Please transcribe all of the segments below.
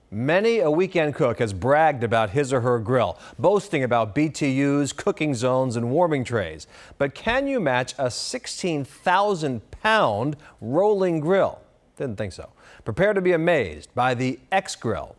Many a weekend cook has bragged about his or her grill, boasting about BTUs, cooking zones, and warming trays. But can you match a 16,000-pound rolling grill? Didn't think so. Prepare to be amazed by the X-Grill.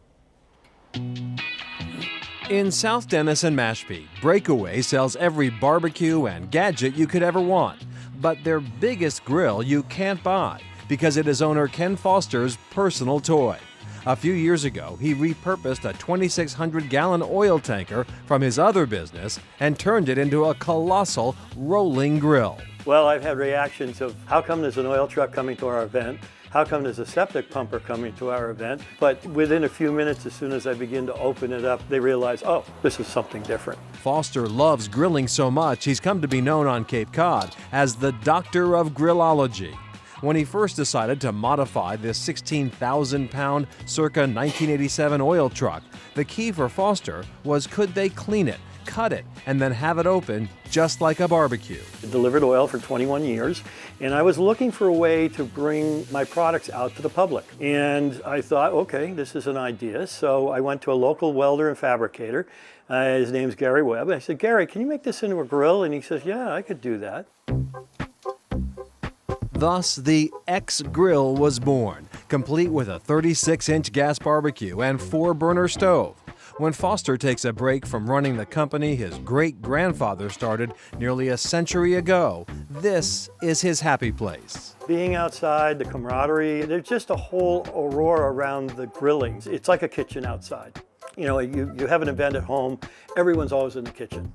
In South Dennis and Mashpee, Breakaway sells every barbecue and gadget you could ever want. But their biggest grill you can't buy because it is owner Ken Foster's personal toy. A few years ago, he repurposed a 2,600-gallon oil tanker from his other business and turned it into a colossal rolling grill. Well, I've had reactions of, how come there's an oil truck coming to our event? How come there's a septic pumper coming to our event? But within a few minutes, as soon as I begin to open it up, they realize, oh, this is something different. Foster loves grilling so much, he's come to be known on Cape Cod as the Doctor of Grillology. When he first decided to modify this 16,000-pound, circa 1987 oil truck, the key for Foster was could they clean it, cut it, and then have it open just like a barbecue. I delivered oil for 21 years, and I was looking for a way to bring my products out to the public. And I thought, okay, this is an idea. So I went to a local welder and fabricator. His name's Gary Webb. I said, Gary, can you make this into a grill? And he says, yeah, I could do that. Thus, the X-Grill was born, complete with a 36-inch gas barbecue and 4-burner stove. When Foster takes a break from running the company his great-grandfather started nearly a century ago, this is his happy place. Being outside, the camaraderie, there's just a whole aurora around the grilling. It's like a kitchen outside. You know, you have an event at home, everyone's always in the kitchen.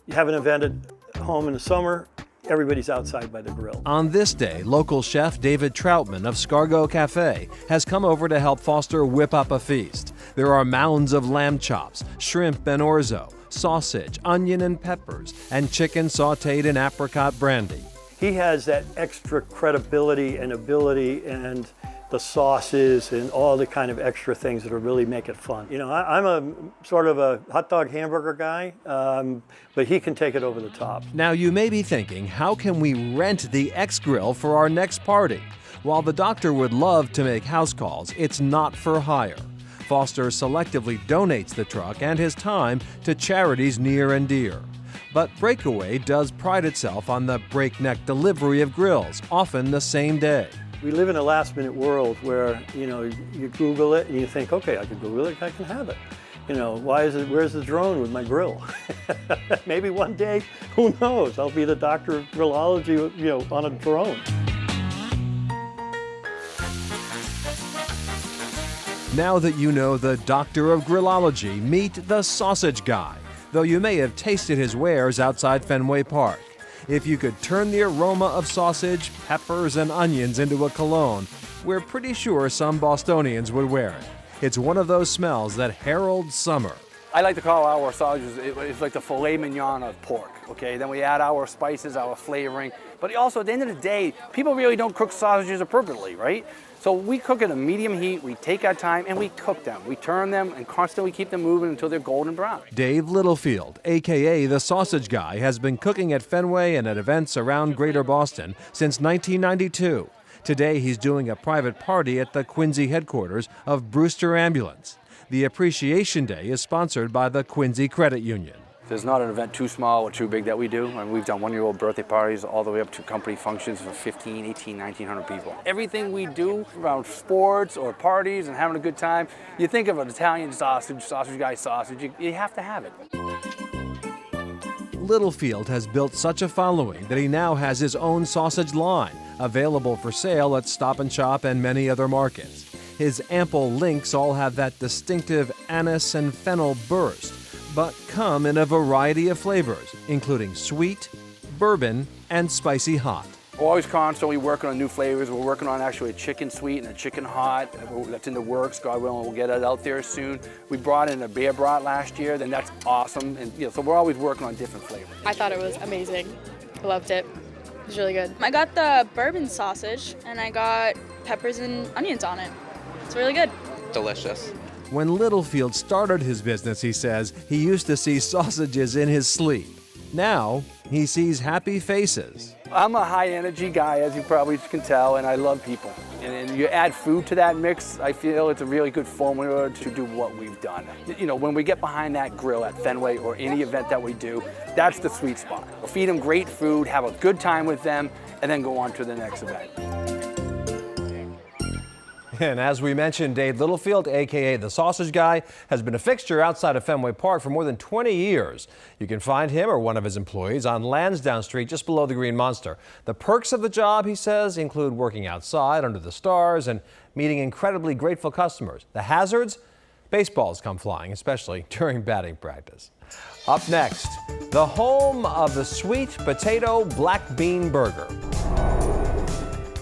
You have an event at home in the summer, everybody's outside by the grill. On this day, local chef David Troutman of Scargo Cafe has come over to help Foster whip up a feast. There are mounds of lamb chops, shrimp and orzo, sausage, onion and peppers, and chicken sautéed in apricot brandy. He has that extra credibility and ability and the sauces and all the kind of extra things that will really make it fun. You know, I'm a sort of a hot dog hamburger guy, but he can take it over the top. Now you may be thinking, how can we rent the X-Grill for our next party? While the doctor would love to make house calls, it's not for hire. Foster selectively donates the truck and his time to charities near and dear. But Breakaway does pride itself on the breakneck delivery of grills, often the same day. We live in a last-minute world where, you know, you Google it and you think, okay, I can Google it, I can have it. You know, where's the drone with my grill? Maybe one day, who knows, I'll be the doctor of grillology, you know, on a drone. Now that you know the Doctor of Grillology, meet the Sausage Guy, though you may have tasted his wares outside Fenway Park. If you could turn the aroma of sausage, peppers, and onions into a cologne, we're pretty sure some Bostonians would wear it. It's one of those smells that heralds summer. I like to call our sausages, it's like the filet mignon of pork, okay? Then we add our spices, our flavoring. But also, at the end of the day, people really don't cook sausages appropriately, right? So we cook at a medium heat, we take our time, and we cook them. We turn them and constantly keep them moving until they're golden brown. Dave Littlefield, a.k.a. the Sausage Guy, has been cooking at Fenway and at events around Greater Boston since 1992. Today, he's doing a private party at the Quincy headquarters of Brewster Ambulance. The Appreciation Day is sponsored by the Quincy Credit Union. There's not an event too small or too big that we do. I mean, we've done one-year-old birthday parties all the way up to company functions for 15, 18, 1,900 people. Everything we do around sports or parties and having a good time, you think of an Italian sausage, Sausage Guy sausage, you have to have it. Littlefield has built such a following that he now has his own sausage line, available for sale at Stop & Shop and many other markets. His ample links all have that distinctive anise and fennel burst, but come in a variety of flavors, including sweet, bourbon, and spicy hot. We're always constantly working on new flavors. We're working on actually a chicken sweet and a chicken hot. That's in the works. God willing, we'll get it out there soon. We brought in a bear brat last year, then that's awesome. And you know, so we're always working on different flavors. I thought it was amazing. I loved it. It was really good. I got the bourbon sausage and I got peppers and onions on it. It's really good. Delicious. When Littlefield started his business, he says, he used to see sausages in his sleep. Now, he sees happy faces. I'm a high energy guy, as you probably can tell, and I love people. and you add food to that mix, I feel it's a really good formula to do what we've done. You know, when we get behind that grill at Fenway or any event that we do, that's the sweet spot. We'll feed them great food, have a good time with them, and then go on to the next event. And as we mentioned, Dave Littlefield, aka the Sausage Guy, has been a fixture outside of Fenway Park for more than 20 years. You can find him or one of his employees on Lansdowne Street, just below the Green Monster. The perks of the job, he says, include working outside under the stars and meeting incredibly grateful customers. The hazards? Baseballs come flying, especially during batting practice. Up next, the home of the sweet potato black bean burger.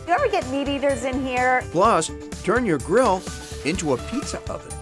You ever get meat eaters in here? Plus, turn your grill into a pizza oven.